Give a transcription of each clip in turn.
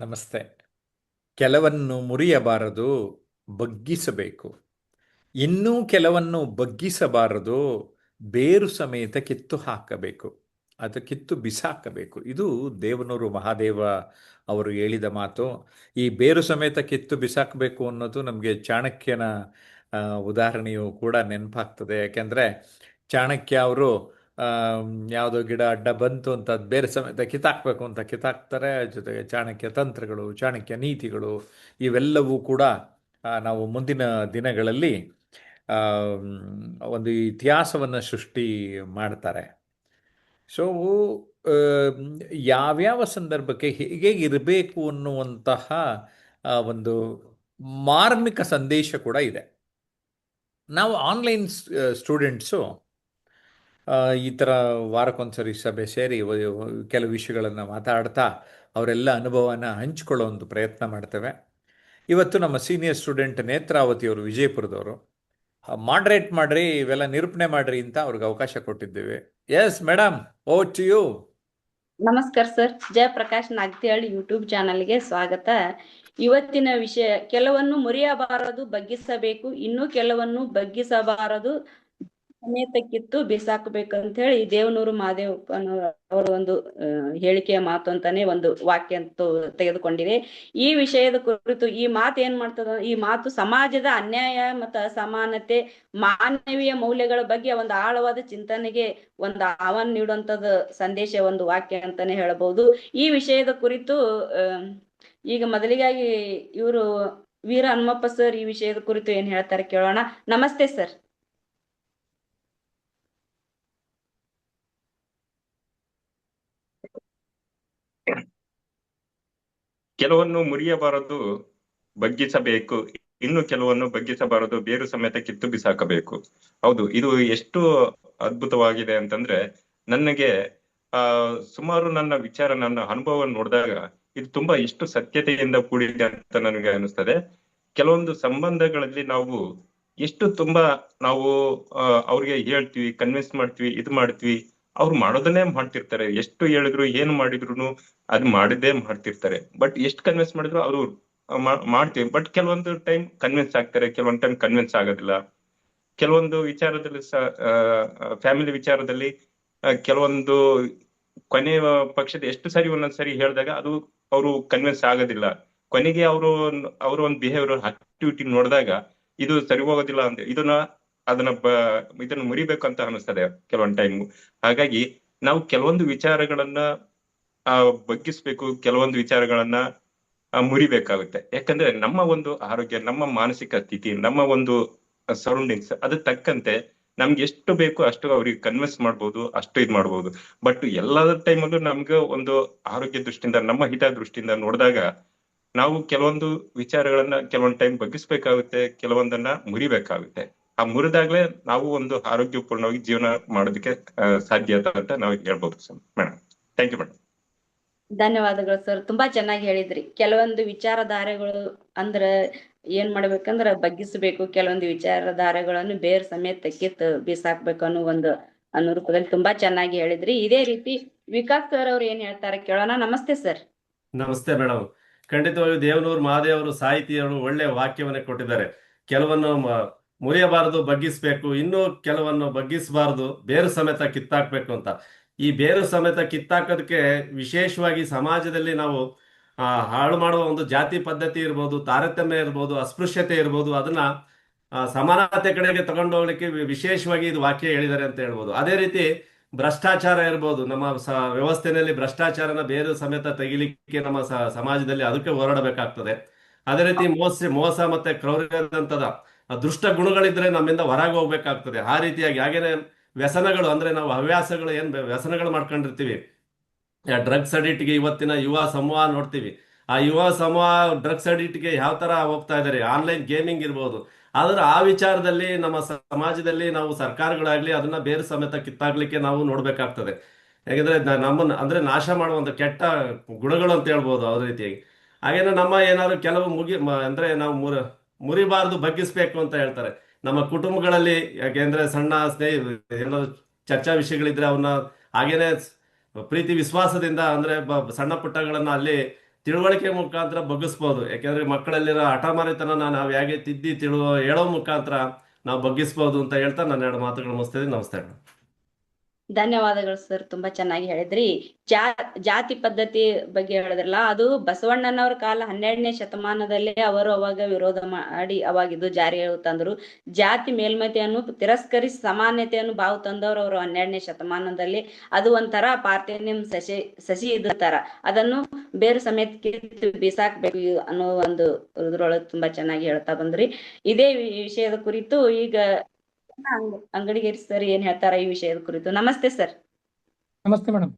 ನಮಸ್ತೆ. ಕೆಲವನ್ನು ಮುರಿಯಬಾರದು, ಬಗ್ಗಿಸಬೇಕು. ಇನ್ನೂ ಕೆಲವನ್ನು ಬಗ್ಗಿಸಬಾರದು, ಬೇರು ಸಮೇತ ಕಿತ್ತು ಹಾಕಬೇಕು. ಅದು ಕಿತ್ತು ಬಿಸಾಕಬೇಕು. ಇದು ದೇವನೂರು ಮಹಾದೇವ ಅವರು ಹೇಳಿದ ಮಾತು. ಈ ಬೇರು ಸಮೇತ ಕಿತ್ತು ಬಿಸಾಕಬೇಕು ಅನ್ನೋದು ನಮಗೆ ಚಾಣಕ್ಯನ ಉದಾಹರಣೆಯು ಕೂಡ ನೆನಪಾಗ್ತದೆ. ಯಾಕೆಂದರೆ ಚಾಣಕ್ಯ ಅವರು ಯಾವುದೋ ಗಿಡ ಅಡ್ಡ ಬಂತು ಅಂತ ಅದು ಬೇರೆ ಸಮೇತ ಕಿತ್ತಾಕಬೇಕು ಅಂತ ಕಿತ್ತಾಕ್ತಾರೆ. ಜೊತೆಗೆ ಚಾಣಕ್ಯ ತಂತ್ರಗಳು, ಚಾಣಕ್ಯ ನೀತಿಗಳು ಇವೆಲ್ಲವೂ ಕೂಡ ನಾವು ಮುಂದಿನ ದಿನಗಳಲ್ಲಿ ಆ, ಒಂದು ಇತಿಹಾಸವನ್ನು ಸೃಷ್ಟಿ ಮಾಡ್ತಾರೆ. ಸೊ ಯಾವ್ಯಾವ ಸಂದರ್ಭಕ್ಕೆ ಹೇಗೆ ಇರಬೇಕು ಅನ್ನುವಂತಹ ಒಂದು ಮಾರ್ಮಿಕ ಸಂದೇಶ ಕೂಡ ಇದೆ. ನಾವು ಆನ್ಲೈನ್ ಸ್ಟೂಡೆಂಟ್ಸು ಈ ಥರ ವಾರಕ್ಕೊಂದ್ಸರಿ ಸಭೆ ಸೇರಿ ಕೆಲವು ವಿಷಯಗಳನ್ನು ಮಾತಾಡ್ತಾ ಅವರೆಲ್ಲ ಅನುಭವನ ಹಂಚಿಕೊಳ್ಳೋ ಒಂದು ಪ್ರಯತ್ನ ಮಾಡ್ತೇವೆ. ಇವತ್ತು ನಮ್ಮ ಸೀನಿಯರ್ ಸ್ಟೂಡೆಂಟ್ ನೇತ್ರಾವತಿಯವರು, ವಿಜಯಪುರದವರು, ಮಾಡ್ರೇಟ್ ಮಾಡ್ರಿ, ಇವೆಲ್ಲ ನಿರೂಪಣೆ ಮಾಡ್ರಿ ಅಂತ ಅವ್ರಿಗೆ ಅವಕಾಶ ಕೊಟ್ಟಿದ್ದೇವೆ. Yes madam, over to you. ನಮಸ್ಕಾರ ಸರ್. ಜಯಪ್ರಕಾಶ್ ನಾಗ್ತಿಹಳ್ಳಿ ಯೂಟ್ಯೂಬ್ ಚಾನಲ್ಗೆ ಸ್ವಾಗತ. ಇವತ್ತಿನ ವಿಷಯ, ಕೆಲವನ್ನು ಮುರಿಯಬಾರದು, ಬಗ್ಗಿಸಬೇಕು. ಇನ್ನು ಕೆಲವನ್ನು ಬಗ್ಗಿಸಬಾರದು, ಸಮೇತ ಕಿತ್ತು ಬಿಸಾಕಬೇಕಂತ ಹೇಳಿ ದೇವನೂರು ಮಹಾದೇವ್ ಅವರ ಒಂದು ಹೇಳಿಕೆಯ ಮಾತು ಅಂತಾನೆ ಒಂದು ವಾಕ್ಯ ಅಂತ ತೆಗೆದುಕೊಂಡಿದೆ. ಈ ವಿಷಯದ ಕುರಿತು ಈ ಮಾತು ಏನ್ ಮಾಡ್ತದ, ಈ ಮಾತು ಸಮಾಜದ ಅನ್ಯಾಯ ಮತ್ತು ಅಸಮಾನತೆ, ಮಾನವೀಯ ಮೌಲ್ಯಗಳ ಬಗ್ಗೆ ಒಂದು ಆಳವಾದ ಚಿಂತನೆಗೆ ಒಂದು ಆಹ್ವಾನ ನೀಡುವಂತದ ಸಂದೇಶ, ಒಂದು ವಾಕ್ಯ ಅಂತಾನೆ ಹೇಳಬಹುದು. ಈ ವಿಷಯದ ಕುರಿತು ಈಗ ಮೊದಲಿಗಾಗಿ ಇವರು ವೀರ ಹನುಮಪ್ಪ ಸರ್ ಈ ವಿಷಯದ ಕುರಿತು ಏನ್ ಹೇಳ್ತಾರೆ ಕೇಳೋಣ. ನಮಸ್ತೆ ಸರ್. ಕೆಲವನ್ನು ಮುರಿಯಬಾರದು, ಬಗ್ಗಿಸಬೇಕು. ಇನ್ನು ಕೆಲವನ್ನು ಬಗ್ಗಿಸಬಾರದು, ಬೇರು ಸಮೇತ ಕಿತ್ತು ಬಿಸಾಕಬೇಕು. ಹೌದು, ಇದು ಎಷ್ಟು ಅದ್ಭುತವಾಗಿದೆ ಅಂತಂದ್ರೆ, ನನಗೆ ಸುಮಾರು ನನ್ನ ವಿಚಾರ, ನನ್ನ ಅನುಭವ ನೋಡಿದಾಗ ಇದು ತುಂಬಾ ಎಷ್ಟು ಸತ್ಯತೆಯಿಂದ ಕೂಡಿದೆ ಅಂತ ನನಗೆ ಅನಿಸ್ತದೆ. ಕೆಲವೊಂದು ಸಂಬಂಧಗಳಲ್ಲಿ ನಾವು ಎಷ್ಟು ತುಂಬಾ ನಾವು ಅವ್ರಿಗೆ ಹೇಳ್ತೀವಿ, ಕನ್ವಿನ್ಸ್ ಮಾಡ್ತೀವಿ, ಇದು ಮಾಡ್ತೀವಿ, ಅವ್ರು ಮಾಡೋದನ್ನೇ ಮಾಡ್ತಿರ್ತಾರೆ. ಎಷ್ಟು ಹೇಳಿದ್ರು, ಏನು ಮಾಡಿದ್ರು ಅದು ಮಾಡಿದ್ದೇ ಮಾಡ್ತಿರ್ತಾರೆ. ಬಟ್ ಎಷ್ಟು ಕನ್ವಿನ್ಸ್ ಮಾಡಿದ್ರು ಅವರು ಮಾಡ್ತೀವಿ. ಬಟ್ ಕೆಲವೊಂದು ಟೈಮ್ ಕನ್ವಿನ್ಸ್ ಆಗ್ತಾರೆ, ಕೆಲವೊಂದು ಟೈಮ್ ಕನ್ವಿನ್ಸ್ ಆಗೋದಿಲ್ಲ. ಕೆಲವೊಂದು ವಿಚಾರದಲ್ಲಿ ಫ್ಯಾಮಿಲಿ ವಿಚಾರದಲ್ಲಿ ಕೆಲವೊಂದು ಕೊನೆಯ ಪಕ್ಷದ ಎಷ್ಟು ಸರಿ ಒಂದೊಂದ್ಸರಿ ಹೇಳಿದಾಗ ಅದು ಅವರು ಕನ್ವಿನ್ಸ್ ಆಗೋದಿಲ್ಲ. ಕೊನೆಗೆ ಅವರು ಒಂದು ಬಿಹೇವಿಯರ್ ಆಕ್ಟಿವಿಟಿ ನೋಡಿದಾಗ ಇದು ಸರಿ ಹೋಗೋದಿಲ್ಲ ಅಂತ ಇದನ್ನ ಮುರಿಬೇಕಂತ ಅನಿಸ್ತದೆ ಕೆಲವೊಂದು ಟೈಮ್. ಹಾಗಾಗಿ ನಾವು ಕೆಲವೊಂದು ವಿಚಾರಗಳನ್ನ ಬಗ್ಗಿಸ್ಬೇಕು, ಕೆಲವೊಂದು ವಿಚಾರಗಳನ್ನ ಮುರಿಬೇಕಾಗುತ್ತೆ. ಯಾಕಂದ್ರೆ ನಮ್ಮ ಒಂದು ಆರೋಗ್ಯ, ನಮ್ಮ ಮಾನಸಿಕ ಸ್ಥಿತಿ, ನಮ್ಮ ಒಂದು ಸರೌಂಡಿಂಗ್ಸ್ ಅದ್ರ ತಕ್ಕಂತೆ ನಮ್ಗೆ ಎಷ್ಟು ಬೇಕು ಅಷ್ಟು ಅವ್ರಿಗೆ ಕನ್ವಿನ್ಸ್ ಮಾಡ್ಬೋದು, ಅಷ್ಟು ಇದ್ ಮಾಡ್ಬೋದು. ಬಟ್ ಎಲ್ಲದ ಟೈಮಲ್ಲೂ ನಮ್ಗೆ ಒಂದು ಆರೋಗ್ಯ ದೃಷ್ಟಿಯಿಂದ, ನಮ್ಮ ಹಿತ ದೃಷ್ಟಿಯಿಂದ ನೋಡಿದಾಗ ನಾವು ಕೆಲವೊಂದು ವಿಚಾರಗಳನ್ನ ಕೆಲವೊಂದು ಟೈಮ್ ಬಗ್ಗಿಸ್ಬೇಕಾಗುತ್ತೆ, ಕೆಲವೊಂದನ್ನ ಮುರಿಬೇಕಾಗುತ್ತೆ. ಆ ಮುರಿದಾಗ್ಲೇ ನಾವು ಒಂದು ಆರೋಗ್ಯಪೂರ್ಣವಾಗಿ ಜೀವನ ಮಾಡೋದಕ್ಕೆ ಸಾಧ್ಯ ಅಂತ ನಾವು ಹೇಳ್ಬೋದು sir. Madam, thank you madam. ಧನ್ಯವಾದಗಳು ಸರ್. ತುಂಬಾ ಚೆನ್ನಾಗಿ ಹೇಳಿದ್ರಿ. ಕೆಲವೊಂದು ವಿಚಾರಧಾರೆಗಳು ಅಂದ್ರೆ ಏನ್ ಮಾಡ್ಬೇಕಂದ್ರ ಬಗ್ಗಿಸಬೇಕು, ಕೆಲವೊಂದು ವಿಚಾರಧಾರೆಗಳನ್ನು ಬೇರ್ ಸಮೇತ ಕಿತ್ತು ಬೀಸಾಕ್ಬೇಕು ಅನ್ನೋ ಒಂದು ರೂಪದಲ್ಲಿ ತುಂಬಾ ಚೆನ್ನಾಗಿ ಹೇಳಿದ್ರಿ. ಇದೇ ರೀತಿ ವಿಕಾಸ್ ಸರ್ ಅವ್ರು ಏನ್ ಹೇಳ್ತಾರೆ ಕೇಳೋಣ. ನಮಸ್ತೆ ಸರ್. ನಮಸ್ತೆ ಮೇಡಮ್. ಖಂಡಿತವಾಗಿ ದೇವನೂರು ಮಹಾದೇವರು ಸಾಹಿತಿಯವರು ಒಳ್ಳೆ ವಾಕ್ಯವನ್ನೇ ಕೊಟ್ಟಿದ್ದಾರೆ. ಕೆಲವನ್ನು ಮುರಿಯಬಾರದು, ಬಗ್ಗಿಸ್ಬೇಕು. ಇನ್ನೂ ಕೆಲವನ್ನು ಬಗ್ಗಿಸಬಾರದು, ಬೇರು ಸಮೇತ ಕಿತ್ತಾಕ್ಬೇಕು ಅಂತ. ಈ ಬೇರು ಸಮೇತ ಕಿತ್ತಾಕೋದಕ್ಕೆ ವಿಶೇಷವಾಗಿ ಸಮಾಜದಲ್ಲಿ ನಾವು ಹಾಳು ಮಾಡುವ ಒಂದು ಜಾತಿ ಪದ್ಧತಿ ಇರ್ಬೋದು, ತಾರತಮ್ಯ ಇರ್ಬೋದು, ಅಸ್ಪೃಶ್ಯತೆ ಇರ್ಬೋದು, ಅದನ್ನ ಸಮಾನತೆ ಕಡೆಗೆ ತಗೊಂಡೋಗ್ಲಿಕ್ಕೆ ವಿಶೇಷವಾಗಿ ಇದು ವಾಕ್ಯ ಹೇಳಿದ್ದಾರೆ ಅಂತ ಹೇಳ್ಬೋದು. ಅದೇ ರೀತಿ ಭ್ರಷ್ಟಾಚಾರ ಇರ್ಬೋದು, ನಮ್ಮ ವ್ಯವಸ್ಥೆಯಲ್ಲಿ ಭ್ರಷ್ಟಾಚಾರನ ಬೇರು ಸಮೇತ ತೆಗಿಲಿಕ್ಕೆ ನಮ್ಮ ಸಮಾಜದಲ್ಲಿ ಅದಕ್ಕೆ ಹೋರಾಡಬೇಕಾಗ್ತದೆ. ಅದೇ ರೀತಿ ಮೋಸ ಮತ್ತೆ ಕ್ರೌರ್ಯದಂತದ ದುಷ್ಟ ಗುಣಗಳಿದ್ರೆ ನಮ್ಮಿಂದ ಹೊರಗೆ ಹೋಗ್ಬೇಕಾಗ್ತದೆ. ಆ ರೀತಿಯಾಗಿ ಹಾಗೇನೆ ವ್ಯಸನಗಳು, ಅಂದ್ರೆ ನಾವು ಹವ್ಯಾಸಗಳು ಏನ್ ವ್ಯಸನಗಳು ಮಾಡ್ಕೊಂಡಿರ್ತೀವಿ, ಡ್ರಗ್ಸ್ ಅಡಿಕ್ಟ್ಗೆ ಇವತ್ತಿನ ಯುವ ಸಮೂಹ ನೋಡ್ತೀವಿ. ಆ ಯುವ ಸಮೂಹ ಡ್ರಗ್ಸ್ ಅಡಿಕ್ಟ್ಗೆ ಯಾವ ತರ ಹೋಗ್ತಾ ಇದ್ದಾರೆ, ಆನ್ಲೈನ್ ಗೇಮಿಂಗ್ ಇರ್ಬೋದು. ಆದ್ರೆ ಆ ವಿಚಾರದಲ್ಲಿ ನಮ್ಮ ಸಮಾಜದಲ್ಲಿ ನಾವು ಸರ್ಕಾರಗಳಾಗ್ಲಿ ಅದನ್ನ ಬೇರೆ ಸಮೇತ ಕಿತ್ತಾಗ್ಲಿಕ್ಕೆ ನಾವು ನೋಡ್ಬೇಕಾಗ್ತದೆ. ಯಾಕಂದ್ರೆ ನಮ್ಮನ್ನ ಅಂದ್ರೆ ನಾಶ ಮಾಡುವಂತ ಕೆಟ್ಟ ಗುಣಗಳು ಅಂತ ಹೇಳ್ಬೋದು ಅದೇ ರೀತಿಯಾಗಿ. ಹಾಗೇನೆ ನಮ್ಮ ಏನಾದ್ರು ಕೆಲವು ಅಂದ್ರೆ ನಾವು ಮುರಿಬಾರ್ದು, ಬಗ್ಗಿಸ್ಬೇಕು ಅಂತ ಹೇಳ್ತಾರೆ. ನಮ್ಮ ಕುಟುಂಬಗಳಲ್ಲಿ ಯಾಕೆಂದ್ರೆ ಸಣ್ಣ ಏನಾದ್ರು ಚರ್ಚಾ ವಿಷಯಗಳಿದ್ರೆ ಅವನ್ನ ಹಾಗೇನೆ ಪ್ರೀತಿ ವಿಶ್ವಾಸದಿಂದ ಅಂದ್ರೆ ಸಣ್ಣ ಪುಟ್ಟಗಳನ್ನ ಅಲ್ಲಿ ತಿಳುವಳಿಕೆ ಮುಖಾಂತರ ಬಗ್ಗಿಸ್ಬೋದು. ಯಾಕೆಂದ್ರೆ ಮಕ್ಕಳಲ್ಲಿರೋ ಹಠಮಾರಿತನ ನಾವು ಹೇಗೆ ತಿದ್ದಿ ಹೇಳೋ ಮುಖಾಂತರ ನಾವು ಬಗ್ಗಿಸ್ಬೋದು ಅಂತ ಹೇಳ್ತಾ ನನ್ನ 2 ಮಾತುಗಳು ಮುಗಿಸ್ತಿದ್ದೀನಿ. ನಮಸ್ತೆ. ಧನ್ಯವಾದಗಳು ಸರ್, ತುಂಬಾ ಚೆನ್ನಾಗಿ ಹೇಳಿದ್ರಿ. ಜಾತಿ ಪದ್ಧತಿ ಬಗ್ಗೆ ಹೇಳಿದ್ರಲ್ಲ, ಅದು ಬಸವಣ್ಣನವರ ಕಾಲ 12ನೇ ಶತಮಾನದಲ್ಲೇ ಅವರು ಅವಾಗ ವಿರೋಧ ಮಾಡಿ ಅವಾಗಿದ್ದು ಜಾರಿ ತಂದ್ರು. ಜಾತಿ ಮೇಲ್ಮತೆಯನ್ನು ತಿರಸ್ಕರಿಸಿ ಸಮಾನತೆಯನ್ನು ಬಾವು ತಂದವರು ಅವರು 12ನೇ ಶತಮಾನದಲ್ಲಿ. ಅದು ಒಂಥರ ಪಾರ್ಥೇನಿಯಂ ಸಸಿ ತರ, ಅದನ್ನು ಬೇರು ಸಮೇತ ಕಿತ್ತು ಬಿಸಾಕ್ಬೇಕು ಅನ್ನೋ ಒಂದು ಇದ್ರೊಳಗೆ ತುಂಬಾ ಚೆನ್ನಾಗಿ ಹೇಳ್ತಾ ಬಂದ್ರಿ. ಇದೇ ವಿಷಯದ ಕುರಿತು ಈಗ ಅಂಗಡಿಗೇರಿ ಸರ್ ಏನ್ ಹೇಳ್ತಾರ ಈ ವಿಷಯದ ಕುರಿತು? ನಮಸ್ತೆ ಸರ್. ನಮಸ್ತೆ ಮೇಡಮ್.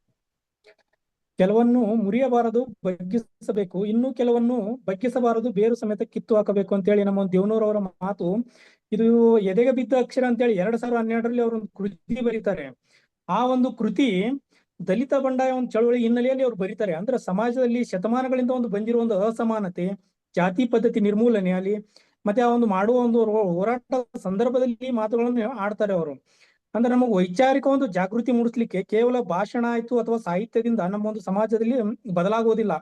ಕೆಲವನ್ನು ಮುರಿಯಬಾರದು, ಬಗ್ಗಿಸಬೇಕು, ಇನ್ನು ಕೆಲವನ್ನು ಬಗ್ಗಿಸಬಾರದು, ಬೇರು ಸಮೇತ ಕಿತ್ತು ಹಾಕಬೇಕು ಅಂತೇಳಿ ನಮ್ಮ ದೇವನೂರವರ ಮಾತು. ಇದು ಎದೆಗೆ ಬಿದ್ದ ಅಕ್ಷರ ಅಂತೇಳಿ 2012ರಲ್ಲಿ ಅವರು ಒಂದು ಕೃತಿ ಬರೀತಾರೆ. ಆ ಒಂದು ಕೃತಿ ದಲಿತ ಬಂಡಾಯ ಒಂದು ಚಳವಳಿ ಹಿನ್ನೆಲೆಯಲ್ಲಿ ಅವ್ರು ಬರೀತಾರೆ. ಅಂದ್ರೆ ಸಮಾಜದಲ್ಲಿ ಶತಮಾನಗಳಿಂದ ಒಂದು ಬಂದಿರುವ ಒಂದು ಅಸಮಾನತೆ, ಜಾತಿ ಪದ್ಧತಿ ನಿರ್ಮೂಲನೆ ಅಲ್ಲಿ, ಮತ್ತೆ ಆ ಒಂದು ಮಾಡುವ ಒಂದು ಹೋರಾಟ ಸಂದರ್ಭದಲ್ಲಿ ಮಾತುಗಳನ್ನು ಆಡ್ತಾರೆ ಅವರು. ಅಂದ್ರೆ ನಮಗೆ ವೈಚಾರಿಕ ಒಂದು ಜಾಗೃತಿ ಮೂಡಿಸ್ಲಿಕ್ಕೆ ಕೇವಲ ಭಾಷಣ ಆಯ್ತು ಅಥವಾ ಸಾಹಿತ್ಯದಿಂದ ನಮ್ಮ ಒಂದು ಸಮಾಜದಲ್ಲಿ ಬದಲಾಗುವುದಿಲ್ಲ.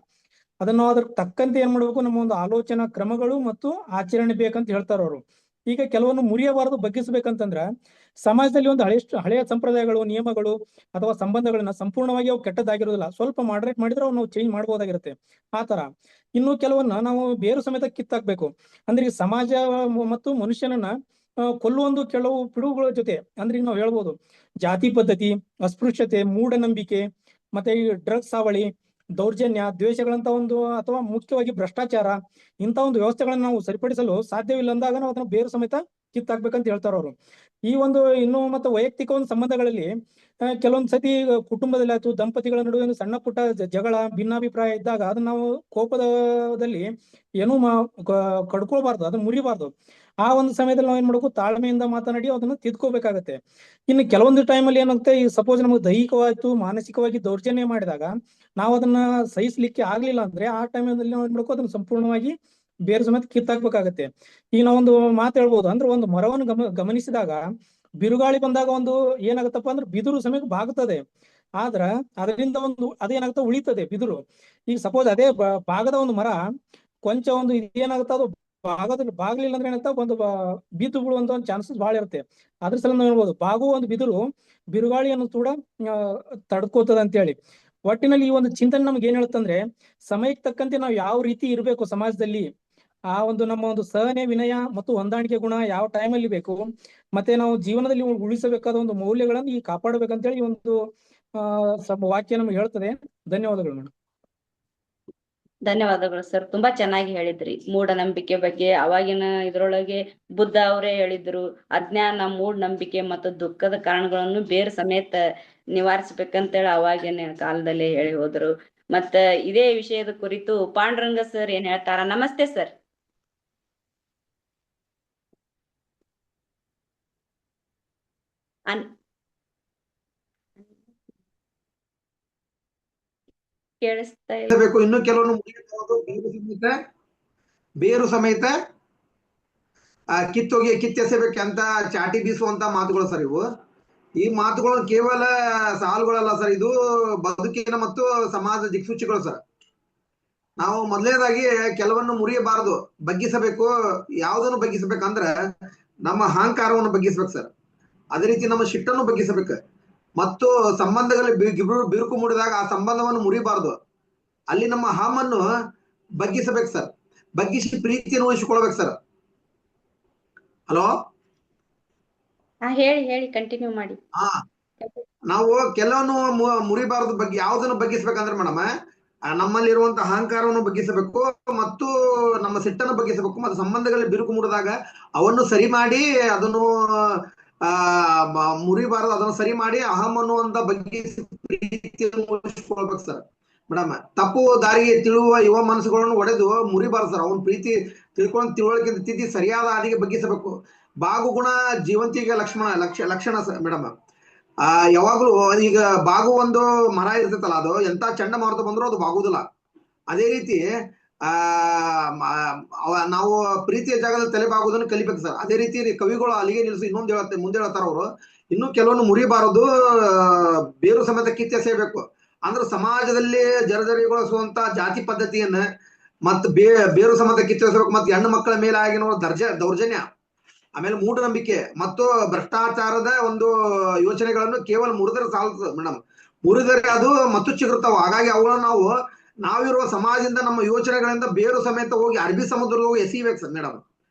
ಅದನ್ನು ಅದ್ರ ತಕ್ಕಂತೆ ಏನ್ ಮಾಡ್ಬೇಕು, ನಮ್ಮ ಒಂದು ಆಲೋಚನಾ ಕ್ರಮಗಳು ಮತ್ತು ಆಚರಣೆ ಬೇಕಂತ ಹೇಳ್ತಾರ ಅವರು. ಈಗ ಕೆಲವೊಂದು ಮುರಿಯಬಾರದು, ಬಗ್ಗಿಸ್ಬೇಕಂತಂದ್ರ ಸಮಾಜದಲ್ಲಿ ಒಂದು ಹಳೆಯ ಸಂಪ್ರದಾಯಗಳು, ನಿಯಮಗಳು ಅಥವಾ ಸಂಬಂಧಗಳನ್ನ ಸಂಪೂರ್ಣವಾಗಿ ಅವು ಕೆಟ್ಟದಾಗಿರೋದಿಲ್ಲ, ಸ್ವಲ್ಪ ಮಾಡರೇಟ್ ಮಾಡಿದ್ರೆ ಅವು ನಾವು ಚೇಂಜ್ ಮಾಡ್ಬೋದಾಗಿರುತ್ತೆ. ಆ ತರ ಇನ್ನು ಕೆಲವನ್ನ ನಾವು ಬೇರು ಸಮೇತ ಕಿತ್ತಾಕ್ಬೇಕು. ಅಂದ್ರೆ ಈ ಸಮಾಜ ಮತ್ತು ಮನುಷ್ಯನನ್ನ ಕೊಲ್ಲುವೊಂದು ಕೆಲವು ಪಿಡುಗುಗಳ ಜೊತೆ, ಅಂದ್ರೆ ಈಗ ನಾವು ಹೇಳ್ಬೋದು ಜಾತಿ ಪದ್ಧತಿ, ಅಸ್ಪೃಶ್ಯತೆ, ಮೂಢನಂಬಿಕೆ, ಮತ್ತೆ ಈ ಡ್ರಗ್ಸ್ ಹಾವಳಿ, ದೌರ್ಜನ್ಯ, ದ್ವೇಷಗಳಂತ ಒಂದು, ಅಥವಾ ಮುಖ್ಯವಾಗಿ ಭ್ರಷ್ಟಾಚಾರ, ಇಂಥ ಒಂದು ವ್ಯವಸ್ಥೆಗಳನ್ನ ನಾವು ಸರಿಪಡಿಸಲು ಸಾಧ್ಯವಿಲ್ಲ ಅಂದಾಗ ನಾವು ಅದನ್ನ ಬೇರು ಸಮೇತ ಕಿತ್ತಾಕ್ಬೇಕಂತ ಹೇಳ್ತಾರ ಅವರು. ಈ ಒಂದು ಇನ್ನು ಮತ್ತೆ ವೈಯಕ್ತಿಕ ಒಂದು ಸಂಬಂಧಗಳಲ್ಲಿ ಕೆಲವೊಂದ್ ಸತಿ ಕುಟುಂಬದಲ್ಲಿ ಆಯ್ತು, ದಂಪತಿಗಳ ನಡುವೆ ಒಂದು ಸಣ್ಣ ಪುಟ್ಟ ಜಗಳ, ಭಿನ್ನಾಭಿಪ್ರಾಯ ಇದ್ದಾಗ ಅದನ್ನ ನಾವು ಕೋಪದಲ್ಲಿ ಏನೂ ಕಡ್ಕೊಳ್ಬಾರ್ದು, ಅದನ್ನ ಮುರಿಬಾರ್ದು. ಆ ಒಂದು ಸಮಯದಲ್ಲಿ ನಾವು ಏನ್ ಮಾಡ್ಬೇಕು, ತಾಳ್ಮೆಯಿಂದ ಮಾತನಾಡಿ ಅದನ್ನ ತಿದ್ಕೋಬೇಕಾಗತ್ತೆ. ಇನ್ನು ಕೆಲವೊಂದು ಟೈಮಲ್ಲಿ ಏನಾಗುತ್ತೆ, ಈ ಸಪೋಸ್ ನಮಗೆ ದೈಹಿಕವಾಯ್ತು, ಮಾನಸಿಕವಾಗಿ ದೌರ್ಜನ್ಯ ಮಾಡಿದಾಗ ನಾವು ಅದನ್ನ ಸಹಿಸ್ಲಿಕ್ಕೆ ಆಗ್ಲಿಲ್ಲ ಅಂದ್ರೆ ಆ ಟೈಮಲ್ಲಿ ನಾವು ಏನ್ ಮಾಡ್ಬೇಕು, ಅದನ್ನ ಸಂಪೂರ್ಣವಾಗಿ ಬೇರು ಸಮೇತ ಕಿತ್ತಾಕ್ಬೇಕಾಗತ್ತೆ. ಈಗ ನಾವೊಂದು ಮಾತು ಹೇಳ್ಬೋದು, ಅಂದ್ರೆ ಒಂದು ಮರವನ್ನು ಗಮನಿಸಿದಾಗ ಬಿರುಗಾಳಿ ಬಂದಾಗ ಒಂದು ಏನಾಗುತ್ತಪ್ಪ ಅಂದ್ರೆ ಬಿದಿರು ಸಮೇತ ಬಾಗುತ್ತದೆ, ಆದ್ರ ಅದರಿಂದ ಒಂದು ಅದೇನಾಗುತ್ತೆ, ಉಳಿತದೆ ಬಿದಿರು. ಈಗ ಸಪೋಸ್ ಅದೇ ಭಾಗದ ಒಂದು ಮರ ಕೊಂಚ ಒಂದು ಇದೇನಾಗುತ್ತೆ, ಅದು ಬಾಗ್ಲಿಲ್ಲ ಅಂದ್ರೆ ಏನಾಗ್ತಾ ಒಂದು ಬಿದ್ದು ಬೀಳುವಂತ ಒಂದು ಚಾನ್ಸಸ್ ಬಹಳ ಇರುತ್ತೆ. ಅದ್ರ ಸಲ ನಾವು ಹೇಳ್ಬೋದು, ಬಾಗುವ ಒಂದು ಬಿದಿರು ಬಿರುಗಾಳಿಯನ್ನು ಕೂಡ ತಡ್ಕೋತದ ಅಂತ ಹೇಳಿ. ಒಟ್ಟಿನಲ್ಲಿ ಈ ಒಂದು ಚಿಂತನೆ ನಮ್ಗೆ ಏನ್ ಹೇಳುತ್ತಂದ್ರೆ, ಸಮಯಕ್ಕೆ ತಕ್ಕಂತೆ ನಾವು ಯಾವ ರೀತಿ ಇರಬೇಕು ಸಮಾಜದಲ್ಲಿ, ಆ ಒಂದು ನಮ್ಮ ಒಂದು ಸಹನೆ, ವಿನಯ ಮತ್ತು ಹೊಂದಾಣಿಕೆ ಗುಣ ಯಾವ ಟೈಮಲ್ಲಿ ಬೇಕು, ಮತ್ತೆ ನಾವು ಜೀವನದಲ್ಲಿ ಉಳಿಸಬೇಕಾದ ಒಂದು ಮೌಲ್ಯಗಳನ್ನು ಈ ಕಾಪಾಡಬೇಕಂತೇಳಿ ಈ ಒಂದು ವಾಕ್ಯ ನಮ್ಗೆ ಹೇಳ್ತದೆ. ಧನ್ಯವಾದಗಳು ಮೇಡಮ್. ಧನ್ಯವಾದಗಳು ಸರ್, ತುಂಬಾ ಚೆನ್ನಾಗಿ ಹೇಳಿದ್ರಿ. ಮೂಢನಂಬಿಕೆ ಬಗ್ಗೆ ಅವಾಗಿನ ಇದ್ರೊಳಗೆ ಬುದ್ಧ ಅವರೇ ಹೇಳಿದ್ರು, ಅಜ್ಞಾನ, ಮೂಢನಂಬಿಕೆ ಮತ್ತು ದುಃಖದ ಕಾರಣಗಳನ್ನು ಬೇರು ಸಮೇತ ನಿವಾರಿಸ್ಬೇಕಂತೇಳಿ ಅವಾಗಿನ ಕಾಲದಲ್ಲಿ ಹೇಳಿ ಹೋದ್ರು. ಮತ್ತ ಇದೇ ವಿಷಯದ ಕುರಿತು ಪಾಂಡುರಂಗ ಸರ್ ಏನ್ ಹೇಳ್ತಾರ? ನಮಸ್ತೆ ಸರ್. ಕೇಳಿಸ್ತಾ ಇಲ್ಲ. ಇನ್ನು ಕೆಲವನ್ನು ಬೇರು ಸಮೇತ ಕಿತ್ತೆಸೆಬೇಕಂತ ಚಾಟಿ ಬೀಸುವಂತ ಮಾತುಗಳು ಸರ್ ಇವು. ಈ ಮಾತುಗಳು ಕೇವಲ ಸಾಲುಗಳಲ್ಲ ಸರ್, ಇದು ಬದುಕಿನ ಮತ್ತು ಸಮಾಜ ದಿಕ್ಸೂಚಿಗಳು ಸರ್. ನಾವು ಮೊದಲನೇದಾಗಿ ಕೆಲವನ್ನು ಮುರಿಯಬಾರದು, ಬಗ್ಗಿಸಬೇಕು. ಯಾವುದನ್ನು ಬಗ್ಗಿಸಬೇಕಂದ್ರೆ ನಮ್ಮ ಅಹಂಕಾರವನ್ನು ಬಗ್ಗಿಸ್ಬೇಕು ಸರ್. ಅದೇ ರೀತಿ ನಮ್ಮ ಶಿಟ್ಟನ್ನು ಬಗ್ಗಿಸಬೇಕು. ಮತ್ತು ಸಂಬಂಧಗಳಲ್ಲಿ ಬಿರುಕು ಮೂಡಿದಾಗ ಆ ಸಂಬಂಧವನ್ನು ಮುರಿಬಾರ್ದು. ಅಲ್ಲಿ ನಮ್ಮ ಅಹಮನ್ನು ಬಗ್ಗಿಸಬೇಕು ಸರ್, ಬಗ್ಗಿಸಿ ಪ್ರೀತಿಯನ್ನು ಉಳಿಸಿಕೊಳ್ಬೇಕು ಸರ್. ಹಲೋ, ಹೇಳಿ ಕಂಟಿನ್ಯೂ ಮಾಡಿ. ನಾವು ಕೆಲವನ್ನು ಮುರಿಬಾರದು. ಬಗ್ಗೆ ಯಾವುದನ್ನು ಬಗ್ಗಿಸ್ಬೇಕಂದ್ರೆ ಮೇಡಮ್, ನಮ್ಮಲ್ಲಿರುವಂತಹ ಅಹಂಕಾರವನ್ನು ಬಗ್ಗಿಸಬೇಕು ಮತ್ತು ನಮ್ಮ ಸಿಟ್ಟನ್ನು ಬಗ್ಗಿಸಬೇಕು. ಮತ್ತು ಸಂಬಂಧಗಳಲ್ಲಿ ಬಿರುಕು ಮೂಡಿದಾಗ ಅವನ್ನು ಸರಿ ಮಾಡಿ, ಅದನ್ನು ಮುರಿಬಾರದು, ಅದನ್ನು ಸರಿ ಮಾಡಿ ಅಹಮನ್ನುವಂತ ಬಗ್ಗಿಸಿ ಪ್ರೀತಿಯನ್ನು ಉಳಿಸಿಕೊಳ್ಬೇಕು ಸರ್. ಮೇಡಮ್, ತಪ್ಪು ದಾರಿಗೆ ತಿಳುವ ಯುವ ಮನಸ್ಸುಗಳನ್ನು ಒಡೆದು ಮುರಿಬಾರ್ದು ಸರ್. ಅವನ ಪ್ರೀತಿ ತಿಳ್ಕೊಂಡು ತಿಳುವಳಿಕೆ ತಿದ್ದಿ ಸರಿಯಾದ ಹಾದಿಗೆ ಬಗ್ಗಿಸಬೇಕು. ಬಾಗು ಗುಣ ಜೀವಂತಿಗೆ ಲಕ್ಷಣ ಸರ್ ಮೇಡಮ್. ಯಾವಾಗ್ಲೂ ಈಗ ಬಾಗು ಒಂದು ಮರ ಇರ್ತೈತಲ್ಲ, ಅದು ಎಂತ ಚಂಡಮಾರುತ ಬಂದ್ರು ಅದು ಬಾಗುದಿಲ್ಲ. ಅದೇ ರೀತಿ ನಾವು ಪ್ರೀತಿಯ ಜಾಗದಲ್ಲಿ ತಲೆ ಬಾಗುವುದನ್ನು ಕಲಿಬೇಕು ಸರ್. ಅದೇ ರೀತಿ ಕವಿಗಳು ಅಲ್ಲಿಗೆ ನಿಲ್ಲಿಸಿ ಮುಂದೆ ಹೇಳ್ತಾರ ಅವರು, ಇನ್ನು ಕೆಲವೊಂದು ಮುರಿಬಾರದು, ಬೇರು ಸಮೇತ ಕಿತ್ತೆಸೆಯಬೇಕು. ಅಂದ್ರೆ ಸಮಾಜದಲ್ಲಿ ಜರ್ಜರಿಗೊಳಿಸುವಂತ ಜಾತಿ ಪದ್ಧತಿಯನ್ನ ಮತ್ತು ಬೇರು ಸಮೇತ ಕಿತ್ತೊಳಿಸಬೇಕು. ಮತ್ತು ಹೆಣ್ಣು ಮಕ್ಕಳ ಮೇಲೆ ಆಗಿನ ದೌರ್ಜನ್ಯ, ಆಮೇಲೆ ಮೂಢನಂಬಿಕೆ ಮತ್ತು ಭ್ರಷ್ಟಾಚಾರದ ಒಂದು ಯೋಚನೆಗಳನ್ನು ಕೇವಲ ಮುರಿದರೆ ಸಾಲದು ಮೇಡಮ್. ಮುರಿದರೆ ಅದು ಮತ್ತು ಚಿಗುರ್ತಾವ. ಹಾಗಾಗಿ ಅವುಗಳನ್ನು ನಾವಿರುವ ಸಮಾಜದಿಂದ, ನಮ್ಮ ಯೋಚನೆಗಳಿಂದ ಬೇರು ಸಮೇತ ಹೋಗಿ ಅರಬ್ಬಿ ಸಮುದ್ರದ ಹೋಗಿ ಎಸಿಬೇಕು ಸರ್ ಮೇಡಮ್.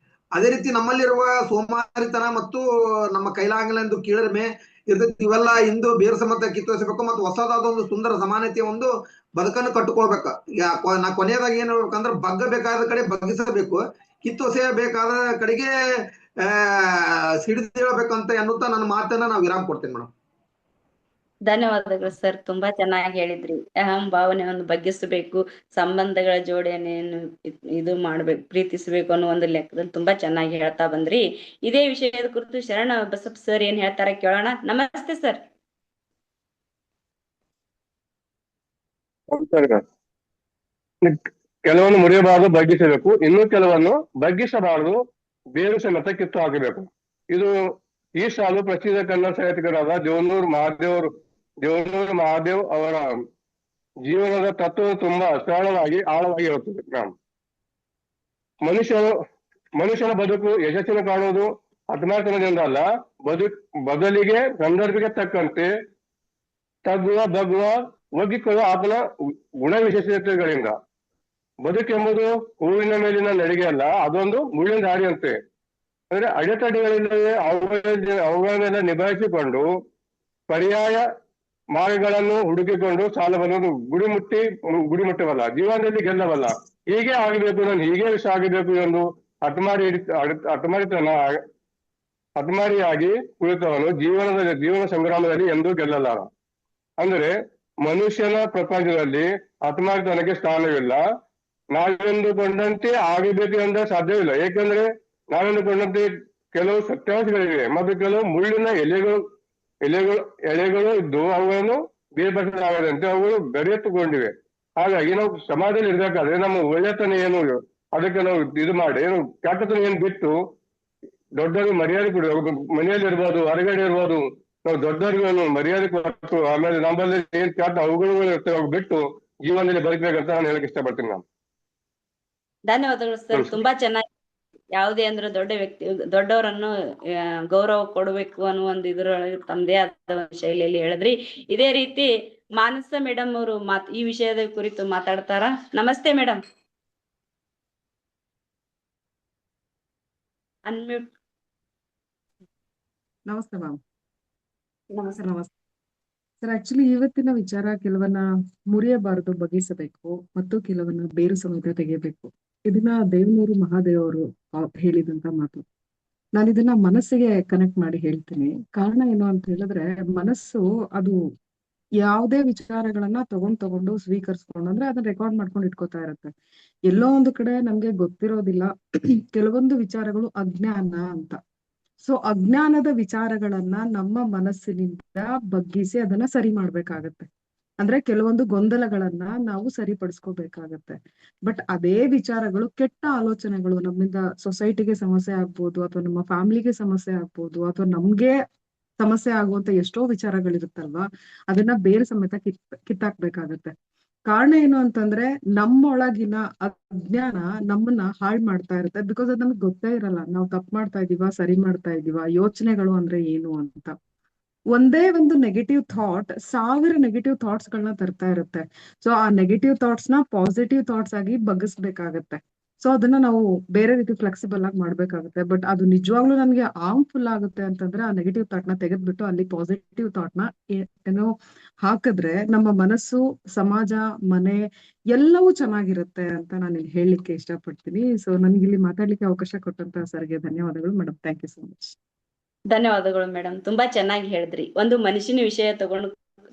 ಅದೇ ರೀತಿ ನಮ್ಮಲ್ಲಿರುವ ಸೋಮಾರಿತನ ಮತ್ತು ನಮ್ಮ ಕೈಲಾಗಲೆಂದು ಕೀಳರಿಮೆ ಇರ್ತೈತಿ. ಇವೆಲ್ಲ ಇಂದು ಬೇರು ಸಮೇತ ಕಿತ್ತೊಳಿಸಬೇಕು ಮತ್ತು ಹೊಸದಾದ ಒಂದು ಸುಂದರ ಸಮಾನತೆಯ ಒಂದು ಬದುಕನ್ನು ಕಟ್ಟಿಕೊಳ್ಬೇಕು. ನಾ ಕೊನೆಯದಾಗಿ ಏನ್ ಹೇಳ್ಬೇಕಂದ್ರೆ, ಬಗ್ಗಬೇಕಾದ ಕಡೆ ಬಗ್ಗಿಸಬೇಕು, ಕಿತ್ತೊಸೆಯಬೇಕಾದ ಕಡೆಗೆ ಸಿಡಿದೇಳಬೇಕಂತ ಎನ್ನುತ್ತಾ ನನ್ನ ಮಾತನ್ನ ನಾವು ವಿರಾಮ ಕೊಡ್ತೇನೆ ಮೇಡಮ್. ಧನ್ಯವಾದಗಳು ಸರ್, ತುಂಬಾ ಚೆನ್ನಾಗಿ ಹೇಳಿದ್ರಿ. ಅಹಂ ಭಾವನೆಯನ್ನು ಬಗ್ಗಿಸಬೇಕು, ಸಂಬಂಧಗಳ ಜೋಡಣೆಯನ್ನು ಇದು ಮಾಡ್ಬೇಕು, ಪ್ರೀತಿಸಬೇಕು ಅನ್ನೋ ಒಂದು ಲೆಕ್ಕದಲ್ಲಿ ತುಂಬಾ ಚೆನ್ನಾಗಿ ಹೇಳ್ತಾ ಬಂದ್ರಿ. ಇದೇ ವಿಷಯದ ಕುರಿತು ಶರಣ ಬಸಪ್ಪ ಸರ್ ಏನ್ ಹೇಳ್ತಾರೆ ಕೇಳೋಣ. ನಮಸ್ತೆ ಸರ್. ಕೆಲವನ್ನು ಮುರಿಯಬಾರದು, ಬಗ್ಗಿಸಬೇಕು. ಇನ್ನೂ ಕೆಲವನ್ನು ಬಗ್ಗಿಸಬಾರದು, ಬೇರು ಸಮೇತ ಕಿತ್ತು ಹಾಕಬೇಕು. ಇದು ಈ ಸಾಲು ಪ್ರಸಿದ್ಧ ಕನ್ನಡ ಸಾಹಿತಿಕರಾದ ದೇವನೂರು ಮಹಾದೇವ್ ಅವರ ಜೀವನದ ತತ್ವ ತುಂಬಾ ಸರಳವಾಗಿ ಆಳವಾಗಿ ಇರುತ್ತದೆ. ಮನುಷ್ಯನ ಬದುಕು ಯಶಸ್ಸಿನ ಕಾಣುವುದು ಹತಮಾರಿತನದಿಂದ ಅಲ್ಲ, ಬದಲಿಗೆ ಸಂದರ್ಭಕ್ಕೆ ತಕ್ಕಂತೆ ತಗ್ಗುವ, ಬಗ್ಗುವ, ಒಗ್ಗಿಕೊಳ್ಳುವ ಆತನ ಗುಣ ವಿಶೇಷತೆಗಳಿಂದ. ಬದುಕೆಂಬುದು ಹೂವಿನ ಮೇಲಿನ ನಡಿಗೆ ಅಲ್ಲ, ಅದೊಂದು ಮುಳ್ಳಿನ ದಾರಿಯಂತೆ. ಅಂದ್ರೆ ಅಡೆತಡೆಗಳಿಲ್ಲದೆ ಅವುಗಳನ್ನೆಲ್ಲ ನಿಭಾಯಿಸಿಕೊಂಡು ಪರ್ಯಾಯ ಮಾರ್ಗಗಳನ್ನು ಹುಡುಕಿಕೊಂಡು ಸಾಲವನ್ನು ಗುಡಿ ಮುಟ್ಟವಲ್ಲ, ಜೀವನದಲ್ಲಿ ಗೆಲ್ಲವಲ್ಲ. ಹೀಗೆ ಆಗಬೇಕು, ನಾನು ಹೀಗೆ ಸಾಗಬೇಕು ಎಂದು ಹಠಮಾರಿಯಾಗಿ ಕುಳಿತವನು ಜೀವನ ಸಂಗ್ರಾಮದಲ್ಲಿ ಎಂದೂ ಗೆಲ್ಲಲಾರ. ಅಂದ್ರೆ ಮನುಷ್ಯನ ಪ್ರಪಂಚದಲ್ಲಿ ಹಠಮಾರಿತನಕ್ಕೆ ಸ್ಥಾನವಿಲ್ಲ. ನಾವೆಂದುಕೊಂಡಂತೆ ಆಗಬೇಕು ಎಂದ ಸಾಧ್ಯವಿಲ್ಲ. ಏಕೆಂದ್ರೆ ನಾವೆಂದುಕೊಂಡಂತೆ ಕೆಲವು ಸತ್ಯಾಂಶಗಳಿವೆ ಮತ್ತು ಕೆಲವು ಮುಳ್ಳಿನ ಎಳೆಗಳು ಇದ್ದು ಅವುಗಳನ್ನು ಬೇರ್ಪಡಿಸಲಾಗದಂತೆ ಅವುಗಳು ಗಡಿಯೆತ್ತುಕೊಂಡಿವೆ. ಹಾಗಾಗಿ ನಾವು ಸಮಾಜದಲ್ಲಿ ಇರ್ಬೇಕಾದ್ರೆ ನಮ್ಮ ಒಳ್ಳೆತನ ಏನು, ಅದಕ್ಕೆ ನಾವು ಇದು ಮಾಡಿ, ಏನು ಕೆಟ್ಟತನ ಏನು ಬಿಟ್ಟು ದೊಡ್ಡವ್ರಿಗೆ ಮರ್ಯಾದೆ ಕೊಡಬೇಕು. ಮನೆಯಲ್ಲಿ ಇರ್ಬೋದು, ಹೊರಗಡೆ ಇರ್ಬೋದು, ನಾವು ದೊಡ್ಡವ್ರಿಗೆ ಮರ್ಯಾದೆ ಕೊಟ್ಟು ಆಮೇಲೆ ನಮ್ಮಲ್ಲಿ ಏನ್ ಕೆಟ್ಟ ಅವುಗಳು ಇರ್ತವೆ ಅವು ಬಿಟ್ಟು ಜೀವನದಲ್ಲಿ ಬದುಕಬೇಕಂತ ನಾನು ಹೇಳಕ್ ಇಷ್ಟಪಡ್ತೀನಿ. ನಾನು ಧನ್ಯವಾದಗಳು ಸರ್, ತುಂಬಾ ಚೆನ್ನಾಗಿ. ಯಾವುದೇ ಅಂದ್ರೆ ದೊಡ್ಡವರನ್ನು ಗೌರವ ಕೊಡಬೇಕು ಅನ್ನೋ ಒಂದು ಇದ್ರೊಳಗೆ ತಮ್ಮದೇ ಆದ ಶೈಲಿಯಲ್ಲಿ ಹೇಳಿದ್ರಿ. ಇದೇ ರೀತಿ ಮಾನಸ ಮೇಡಮ್ ಅವರು ಈ ವಿಷಯದ ಕುರಿತು ಮಾತಾಡ್ತಾರ. ನಮಸ್ತೆ ಮೇಡಮ್. ಅನ್ಮ್ಯೂಟ್. ನಮಸ್ತೆ ಮ್ಯಾಮ್. ನಮಸ್ತೆ. ನಮಸ್ತೆ ಸರ್. ಆಕ್ಚುಲಿ ಇವತ್ತಿನ ವಿಚಾರ ಕೆಲವನ್ನ ಮುರಿಯಬಾರದು, ಬಗ್ಗಿಸಬೇಕು, ಮತ್ತು ಕೆಲವನ್ನ ಬೇರು ಸಮೇತ ತೆಗೆಯಬೇಕು. ಇದನ್ನ ದೇವನೂರು ಮಹಾದೇವ್ ಅವರು ಹೇಳಿದಂತ ಮಾತು. ನಾನು ಇದನ್ನ ಮನಸ್ಸಿಗೆ ಕನೆಕ್ಟ್ ಮಾಡಿ ಹೇಳ್ತೀನಿ. ಕಾರಣ ಏನು ಅಂತ ಹೇಳಿದ್ರೆ, ಮನಸ್ಸು ಅದು ಯಾವುದೇ ವಿಚಾರಗಳನ್ನ ತಗೊಂಡು ಸ್ವೀಕರಿಸ್ಕೊಂಡು, ಅಂದ್ರೆ ಅದನ್ನ ರೆಕಾರ್ಡ್ ಮಾಡ್ಕೊಂಡು ಇಟ್ಕೋತಾ ಇರುತ್ತೆ. ಎಲ್ಲೋ ಒಂದು ಕಡೆ ನಮ್ಗೆ ಗೊತ್ತಿರೋದಿಲ್ಲ ಕೆಲವೊಂದು ವಿಚಾರಗಳು ಅಜ್ಞಾನ ಅಂತ. ಸೊ ಅಜ್ಞಾನದ ವಿಚಾರಗಳನ್ನ ನಮ್ಮ ಮನಸ್ಸಿನಿಂದ ಬಗ್ಗಿಸಿ ಅದನ್ನ ಸರಿ ಮಾಡ್ಬೇಕಾಗತ್ತೆ. ಅಂದ್ರೆ ಕೆಲವೊಂದು ಗೊಂದಲಗಳನ್ನ ನಾವು ಸರಿಪಡಿಸ್ಕೋಬೇಕಾಗತ್ತೆ. ಬಟ್ ಅದೇ ವಿಚಾರಗಳು, ಕೆಟ್ಟ ಆಲೋಚನೆಗಳು, ನಮ್ಮಿಂದ ಸೊಸೈಟಿಗೆ ಸಮಸ್ಯೆ ಆಗ್ಬೋದು, ಅಥವಾ ನಮ್ಮ ಫ್ಯಾಮಿಲಿಗೆ ಸಮಸ್ಯೆ ಆಗ್ಬೋದು, ಅಥವಾ ನಮ್ಗೆ ಸಮಸ್ಯೆ ಆಗುವಂತ ಎಷ್ಟೋ ವಿಚಾರಗಳಿರುತ್ತಲ್ವಾ, ಅದನ್ನ ಬೇರೆ ಸಮೇತ ಕಿತ್ತಾಕ್ಬೇಕಾಗತ್ತೆ. ಕಾರಣ ಏನು ಅಂತಂದ್ರೆ, ನಮ್ಮೊಳಗಿನ ಅಜ್ಞಾನ ನಮ್ಮನ್ನ ಹಾಳು ಮಾಡ್ತಾ ಇರುತ್ತೆ. ಬಿಕಾಸ್ ಅದ್ ನಮ್ಗೆ ಗೊತ್ತೇ ಇರಲ್ಲ ನಾವು ತಪ್ಪು ಮಾಡ್ತಾ ಇದೀವ, ಸರಿ ಮಾಡ್ತಾ ಇದೀವ, ಯೋಚನೆಗಳು ಅಂದ್ರೆ ಏನು ಅಂತ. ಒಂದೇ ಒಂದು ನೆಗೆಟಿವ್ ಥಾಟ್ 1000 ನೆಗೆಟಿವ್ ಥಾಟ್ಸ್ ಗಳನ್ನ ತರ್ತಾ ಇರುತ್ತೆ. ಸೊ ಆ ನೆಗೆಟಿವ್ ಥಾಟ್ಸ್ ನ ಪಾಸಿಟಿವ್ ಥಾಟ್ಸ್ ಆಗಿ ಬಗ್ಗಿಸ್ಬೇಕಾಗತ್ತೆ. ಸೊ ಅದನ್ನ ನಾವು ಬೇರೆ ರೀತಿ ಫ್ಲೆಕ್ಸಿಬಲ್ ಆಗಿ ಮಾಡ್ಬೇಕಾಗುತ್ತೆ. ಬಟ್ ಅದು ನಿಜವಾಗ್ಲೂ ನಮ್ಗೆ ಹಾರ್ಮ್ಫುಲ್ ಆಗುತ್ತೆ ಅಂತಂದ್ರೆ, ಆ ನೆಗೆಟಿವ್ ಥಾಟ್ ನ ತೆಗೆದ್ಬಿಟ್ಟು ಅಲ್ಲಿ ಪಾಸಿಟಿವ್ ಥಾಟ್ ನ ಏನೋ ಹಾಕಿದ್ರೆ ನಮ್ಮ ಮನಸ್ಸು, ಸಮಾಜ, ಮನೆ ಎಲ್ಲವೂ ಚೆನ್ನಾಗಿರುತ್ತೆ ಅಂತ ನಾನು ಇಲ್ಲಿ ಹೇಳಲಿಕ್ಕೆ ಇಷ್ಟಪಡ್ತೀನಿ. ಸೊ ನನ್ಗೆ ಇಲ್ಲಿ ಮಾತಾಡ್ಲಿಕ್ಕೆ ಅವಕಾಶ ಕೊಟ್ಟಂತ ಸರ್ಗೆ ಧನ್ಯವಾದಗಳು madam. Thank you so much. ಧನ್ಯವಾದಗಳು ಮೇಡಮ್, ತುಂಬಾ ಚೆನ್ನಾಗಿ ಹೇಳಿದ್ರಿ. ಒಂದು ಮನುಷ್ಯನ ವಿಷಯ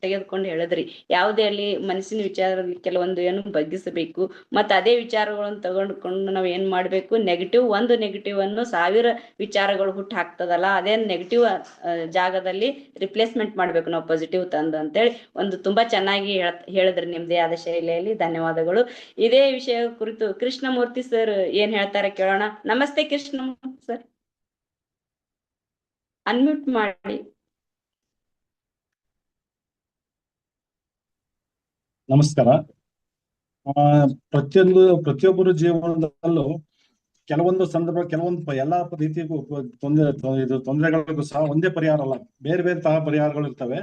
ತೆಗೆದುಕೊಂಡು ಹೇಳಿದ್ರಿ. ಯಾವುದೇ ಅಲ್ಲಿ ಮನಸ್ಸಿನ ವಿಚಾರದಲ್ಲಿ ಕೆಲವೊಂದು ಏನು ಬಗ್ಗಿಸಬೇಕು, ಮತ್ತೆ ಅದೇ ವಿಚಾರಗಳನ್ನು ತಗೊಂಡ್ಕೊಂಡು ನಾವ್ ಏನ್ ಮಾಡ್ಬೇಕು, ಒಂದು ನೆಗೆಟಿವ್ ಅನ್ನು 1000 ವಿಚಾರಗಳು ಹುಟ್ಟು ಹಾಕ್ತದಲ್ಲ, ಅದೇ ನೆಗೆಟಿವ್ ಜಾಗದಲ್ಲಿ ರಿಪ್ಲೇಸ್ಮೆಂಟ್ ಮಾಡ್ಬೇಕು ನಾವು ಪಾಸಿಟಿವ್ ತಂದು ಅಂತೇಳಿ ಒಂದು ತುಂಬಾ ಚೆನ್ನಾಗಿ ಹೇಳಿದ್ರಿ ನಿಮ್ದೇ ಆದ ಶೈಲಿಯಲ್ಲಿ. ಧನ್ಯವಾದಗಳು. ಇದೇ ವಿಷಯ ಕುರಿತು ಕೃಷ್ಣಮೂರ್ತಿ ಸರ್ ಏನ್ ಹೇಳ್ತಾರೆ ಕೇಳೋಣ. ನಮಸ್ತೆ ಕೃಷ್ಣಮೂರ್ತಿ ಸರ್, ಅನ್ಮ್ಯೂಟ್ ಮಾಡಿ. ನಮಸ್ಕಾರ. ಪ್ರತಿಯೊಬ್ಬರ ಜೀವನದಲ್ಲೂ ಕೆಲವೊಂದು ಸಂದರ್ಭ ಎಲ್ಲಾ ರೀತಿಗೂ ತೊಂದರೆಗಳಿಗೂ ಸಹ ಒಂದೇ ಪರಿಹಾರ ಅಲ್ಲ, ಬೇರೆ ಬೇರೆ ತರ ಪರಿಹಾರಗಳು ಇರ್ತವೆ.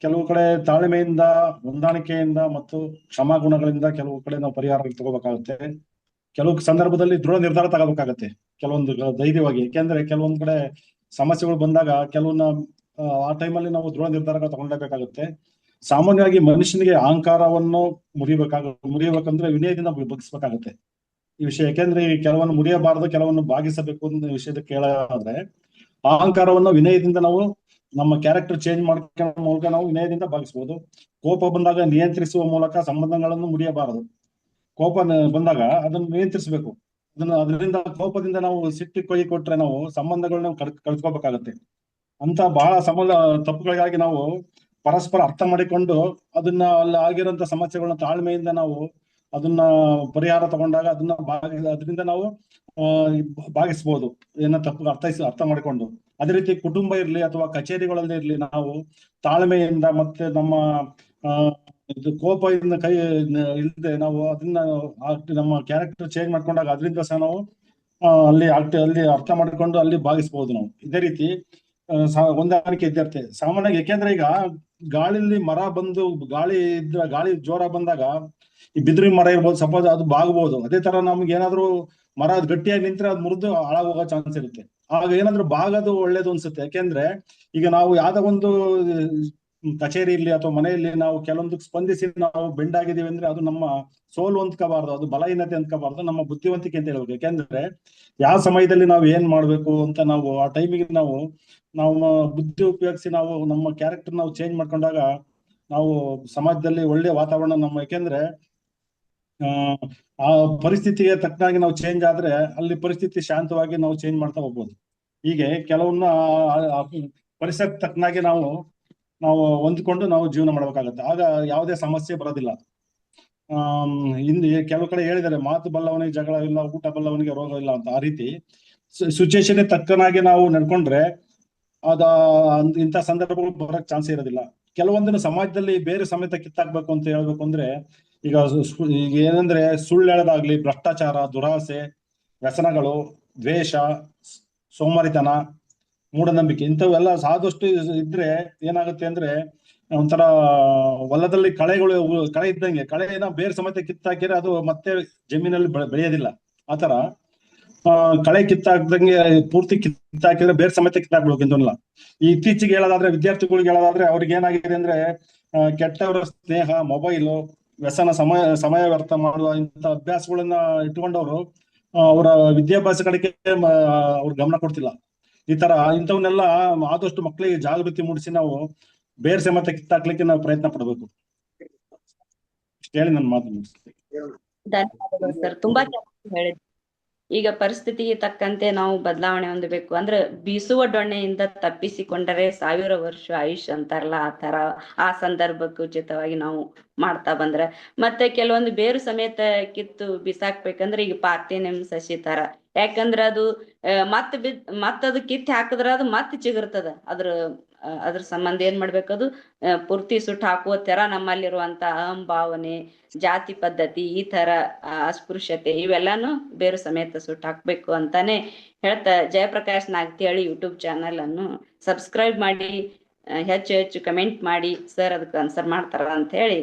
ಕೆಲವು ಕಡೆ ತಾಳ್ಮೆಯಿಂದ, ಹೊಂದಾಣಿಕೆಯಿಂದ ಮತ್ತು ಕ್ಷಮಾ ಗುಣಗಳಿಂದ ಕೆಲವು ಕಡೆ ನಾವು ಪರಿಹಾರ ತಗೋಬೇಕಾಗುತ್ತೆ. ಕೆಲವು ಸಂದರ್ಭದಲ್ಲಿ ದೃಢ ನಿರ್ಧಾರ ತಗೋಬೇಕಾಗತ್ತೆ, ಕೆಲವೊಂದು ಧೈರ್ಯವಾಗಿ. ಯಾಕೆಂದ್ರೆ ಕೆಲವೊಂದ್ ಕಡೆ ಸಮಸ್ಯೆಗಳು ಬಂದಾಗ ಕೆಲವನ್ನ ಆ ಟೈಮಲ್ಲಿ ನಾವು ದೃಢ ನಿರ್ಧಾರಗಳು ತಗೊಳ್ಳೇಬೇಕಾಗುತ್ತೆ. ಸಾಮಾನ್ಯವಾಗಿ ಮನುಷ್ಯನಿಗೆ ಅಹಂಕಾರವನ್ನು ಮುರಿಯಬೇಕಂದ್ರೆ ವಿನಯದಿಂದ ಬಗ್ಗಿಸ್ಬೇಕಾಗತ್ತೆ ಈ ವಿಷಯ. ಯಾಕೆಂದ್ರೆ ಈ ಕೆಲವನ್ನು ಮುರಿಯಬಾರದು, ಕೆಲವನ್ನು ಭಾಗಿಸಬೇಕು ಅನ್ನೋ ವಿಷಯದ ಕೇಳಾದ್ರೆ ಅಹಂಕಾರವನ್ನು ವಿನಯದಿಂದ ನಾವು ನಮ್ಮ ಕ್ಯಾರೆಕ್ಟರ್ ಚೇಂಜ್ ಮಾಡ್ಕೊಳ್ಳೋ ಮೂಲಕ ನಾವು ವಿನಯದಿಂದ ಭಾಗಿಸ್ಬೋದು. ಕೋಪ ಬಂದಾಗ ನಿಯಂತ್ರಿಸುವ ಮೂಲಕ ಸಂಬಂಧಗಳನ್ನು ಮುರಿಯಬಾರದು. ಕೋಪ ಬಂದಾಗ ಅದನ್ನು ನಿಯಂತ್ರಿಸಬೇಕು. ಅದರಿಂದ ಕೋಪದಿಂದ ನಾವು ಸಿಟ್ಟಿ ಕೈ ಕೊಟ್ರೆ ನಾವು ಸಂಬಂಧಗಳನ್ನ ಕಳ್ಕೋಬೇಕಾಗತ್ತೆ. ಅಂತ ಬಹಳ ತಪ್ಪುಗಳಿಗಾಗಿ ನಾವು ಪರಸ್ಪರ ಅರ್ಥ ಮಾಡಿಕೊಂಡು ಅದನ್ನ ಅಲ್ಲಿ ಆಗಿರುವಂತ ಸಮಸ್ಯೆಗಳನ್ನ ತಾಳ್ಮೆಯಿಂದ ನಾವು ಅದನ್ನ ಪರಿಹಾರ ತಗೊಂಡಾಗ ಅದರಿಂದ ನಾವು ಭಾಗಿಸ್ಬೋದು. ತಪ್ಪು ಅರ್ಥ ಮಾಡಿಕೊಂಡು. ಅದೇ ರೀತಿ ಕುಟುಂಬ ಇರ್ಲಿ ಅಥವಾ ಕಚೇರಿಗಳಲ್ಲಿ ಇರ್ಲಿ, ನಾವು ತಾಳ್ಮೆಯಿಂದ ಮತ್ತೆ ನಮ್ಮ ಕೋಪದಿಂದ ಕೈ ಇಲ್ಲದೆ ನಾವು ಅದನ್ನ ನಮ್ಮ ಕ್ಯಾರೆಕ್ಟರ್ ಚೇಂಜ್ ಮಾಡ್ಕೊಂಡಾಗ ಅದರಿಂದ ಸಹ ನಾವು ಅಲ್ಲಿ ಅರ್ಥ ಮಾಡಿಕೊಂಡು ಅಲ್ಲಿ ಭಾಗಿಸ್ಬೋದು ನಾವು. ಇದೇ ರೀತಿ ಹೊಂದಾಣಿಕೆ ಇದ್ದಿರುತ್ತೆ ಸಾಮಾನ್ಯವಾಗಿ. ಯಾಕೆಂದ್ರೆ ಈಗ ಗಾಳಿಲಿ ಮರ ಬಂದು ಗಾಳಿ ಜೋರ ಬಂದಾಗ ಈ ಬಿದಿರು ಮರ ಇರ್ಬೋದು, ಸಪೋಸ್ ಅದು ಬಾಗಬಹುದು. ಅದೇ ತರ ನಮ್ಗೆ ಏನಾದ್ರು ಮರ ಗಟ್ಟಿಯಾಗಿ ನಿಂತ್ರೆ ಅದು ಮುರಿದು ಹಾಳಾಗೋಗೋ ಚಾನ್ಸ್ ಇರುತ್ತೆ. ಆಗ ಏನಾದ್ರು ಬಾಗೋದು ಒಳ್ಳೇದು ಅನ್ಸುತ್ತೆ. ಯಾಕೆಂದ್ರೆ ಈಗ ನಾವು ಯಾವ್ದೋ ಒಂದು ಕಚೇರಿ ಇರ್ಲಿ ಅಥವಾ ಮನೆಯಲ್ಲಿ ನಾವು ಕೆಲವೊಂದಕ್ಕೆ ಸ್ಪಂದಿಸಿ ನಾವು ಬೆಂಡ್ ಆಗಿದೀವಿ ಅಂದ್ರೆ ಅದು ನಮ್ಮ ಸೋಲು ಅಂದ್ಕೋಬಾರ್ದು, ಅದು ಬಲಹೀನತೆ ಅಂದ್ಕೋಬಾರ್ದು, ನಮ್ಮ ಬುದ್ಧಿವಂತಿಕೆ ಅಂತ ಹೇಳ್ಬೇಕು. ಯಾಕೆಂದ್ರೆ ಯಾವ ಸಮಯದಲ್ಲಿ ನಾವು ಏನ್ ಮಾಡ್ಬೇಕು ಅಂತ ನಾವು ಆ ಟೈಮಿಗೆ ನಾವು ಬುದ್ಧಿ ಉಪಯೋಗಿಸಿ ನಾವು ನಮ್ಮ ಕ್ಯಾರೆಕ್ಟರ್ ನಾವು ಚೇಂಜ್ ಮಾಡ್ಕೊಂಡಾಗ ನಾವು ಸಮಾಜದಲ್ಲಿ ಒಳ್ಳೆ ವಾತಾವರಣ ಯಾಕೆಂದ್ರೆ ಆ ಪರಿಸ್ಥಿತಿಗೆ ತಕ್ಕನಾಗಿ ನಾವು ಚೇಂಜ್ ಆದ್ರೆ ಅಲ್ಲಿ ಪರಿಸ್ಥಿತಿ ಶಾಂತವಾಗಿ ನಾವು ಚೇಂಜ್ ಮಾಡ್ತಾ ಹೋಗ್ಬೋದು. ಹೀಗೆ ಕೆಲವನ್ನ ಪರಿಸರಕ್ಕೆ ತಕ್ಕನಾಗಿ ನಾವು ಹೊಂದ್ಕೊಂಡು ನಾವು ಜೀವನ ಮಾಡ್ಬೇಕಾಗತ್ತೆ. ಆಗ ಯಾವುದೇ ಸಮಸ್ಯೆ ಬರೋದಿಲ್ಲ. ಹಿಂದೆ ಕೆಲವು ಕಡೆ ಹೇಳಿದ್ದಾರೆ, ಮಾತು ಬಲ್ಲವನಿಗೆ ಜಗಳ ಇಲ್ಲ, ಊಟ ಬಲ್ಲವನಿಗೆ ರೋಗ ಇಲ್ಲ ಅಂತ. ಆ ರೀತಿ ಸಿಚುಯೇಷನ್ ತಕ್ಕನಾಗಿ ನಾವು ನಡ್ಕೊಂಡ್ರೆ ಇಂಥ ಸಂದರ್ಭಗಳು ಬರಕ್ ಚಾನ್ಸ್ ಇರೋದಿಲ್ಲ. ಕೆಲವೊಂದಿನ ಸಮಾಜದಲ್ಲಿ ಬೇರೆ ಸಮೇತ ಕಿತ್ತಾಕ್ಬೇಕು ಅಂತ ಹೇಳ್ಬೇಕು ಅಂದ್ರೆ ಈಗ ಏನಂದ್ರೆ ಸುಳ್ಳು ಹೇಳೋದಾಗ್ಲಿ, ಭ್ರಷ್ಟಾಚಾರ, ದುರಾಸೆ, ವ್ಯಸನಗಳು, ದ್ವೇಷ, ಸೋಮಾರಿತನ, ಮೂಢನಂಬಿಕೆ ಇಂಥವೆಲ್ಲ ಸಾದಷ್ಟು ಇದ್ರೆ ಏನಾಗುತ್ತೆ ಅಂದ್ರೆ ಒಂಥರ ಹೊಲದಲ್ಲಿ ಕಳೆ ಇದ್ದಂಗೆ, ಕಳೆನ ಬೇರೆ ಸಮೇತ ಕಿತ್ತಾಕಿದ್ರೆ ಅದು ಮತ್ತೆ ಜಮೀನಲ್ಲಿ ಬೆಳೆಯೋದಿಲ್ಲ. ಆತರ ಕಳೆ ಕಿತ್ತಾಕ್ದಂಗೆ ಪೂರ್ತಿ ಕಿತ್ತಾಕಿದ್ರೆ ಬೇರೆ ಸಮೇತ ಕಿತ್ತಾಕ್ಬೇಕು ಅಂತಲ್ಲ. ಇತ್ತೀಚೆಗೆ ಹೇಳೋದಾದ್ರೆ, ವಿದ್ಯಾರ್ಥಿಗಳಿಗೆ ಹೇಳೋದಾದ್ರೆ ಅವ್ರಿಗೆ ಏನಾಗಿದೆ ಅಂದ್ರೆ ಕೆಟ್ಟವರ ಸ್ನೇಹ, ಮೊಬೈಲು, ವ್ಯಸನ, ಸಮಯ ವ್ಯರ್ಥ ಮಾಡುವ ಇಂಥ ಅಭ್ಯಾಸಗಳನ್ನ ಇಟ್ಕೊಂಡವರು ಅವರ ವಿದ್ಯಾಭ್ಯಾಸ ಕಡೆಗೆ ಅವ್ರು ಗಮನ ಕೊಡ್ತಿಲ್ಲ. ಇಂಥವನ್ನೆಲ್ಲ ಆದಷ್ಟು ಮಕ್ಕಳಿಗೆ ಜಾಗೃತಿ ಮೂಡಿಸಿ ನಾವು ಬೇರೆ ಸಮೇತ ಕಿತ್ತಾಕ್ಲಿಕ್ಕೆ ನಾವು ಪ್ರಯತ್ನ ಪಡಬೇಕು. ಹೇಳಿ ನನ್ನ ಮಾತು ಮುಗಿಸ್ತೀನಿ. ಧನ್ಯವಾದಗಳು ಸರ್, ತುಂಬಾ ಚೆನ್ನಾಗಿ ಹೇಳಿದ್ರಿ. ಈಗ ಪರಿಸ್ಥಿತಿಗೆ ತಕ್ಕಂತೆ ನಾವು ಬದಲಾವಣೆ ಹೊಂದಬೇಕು. ಅಂದ್ರೆ ಬೀಸುವ ದೊಣ್ಣೆಯಿಂದ ತಪ್ಪಿಸಿಕೊಂಡರೆ 1000 ವರ್ಷ ಆಯುಷ್ ಅಂತಾರಲ್ಲ, ಆ ತರ ಆ ಸಂದರ್ಭಕ್ಕೆ ಉಚಿತವಾಗಿ ನಾವು ಮಾಡ್ತಾ ಬಂದ್ರೆ ಮತ್ತೆ ಕೆಲವೊಂದು ಬೇರು ಸಮೇತ ಕಿತ್ತು ಬಿಸಾಕ್ಬೇಕಂದ್ರೆ ಈಗ ಪಾರ್ಥೇನಿಯಂ ಸಸಿ ತರ. ಯಾಕಂದ್ರೆ ಅದು ಮತ್ತದು ಕಿತ್ತು ಹಾಕಿದ್ರೆ ಅದು ಮತ್ತೆ ಚಿಗುರ್ತದ. ಅದ್ರ ಸಂಬಂಧ ಏನ್ ಮಾಡ್ಬೇಕದು ಪೂರ್ತಿ ಸುಟ್ಟು ಹಾಕುವ ತರ ನಮ್ಮಲ್ಲಿರುವಂತ ಅಹಂಭಾವನೆ, ಜಾತಿ ಪದ್ಧತಿ, ಈ ತರ ಅಸ್ಪೃಶ್ಯತೆ ಇವೆಲ್ಲಾನು ಬೇರು ಸಮೇತ ಸುಟ್ಟು ಹಾಕ್ಬೇಕು ಅಂತಾನೆ ಹೇಳ್ತಾ, ಜಯಪ್ರಕಾಶ್ ನಾಗ್ತಿಹಳ್ಳಿ ಯೂಟ್ಯೂಬ್ ಚಾನಲ್ ಅನ್ನು ಸಬ್ಸ್ಕ್ರೈಬ್ ಮಾಡಿ, ಹೆಚ್ಚು ಕಮೆಂಟ್ ಮಾಡಿ, ಸರ್ ಅದಕ್ಕೆ ಆನ್ಸರ್ ಮಾಡ್ತಾರ ಅಂತ ಹೇಳಿ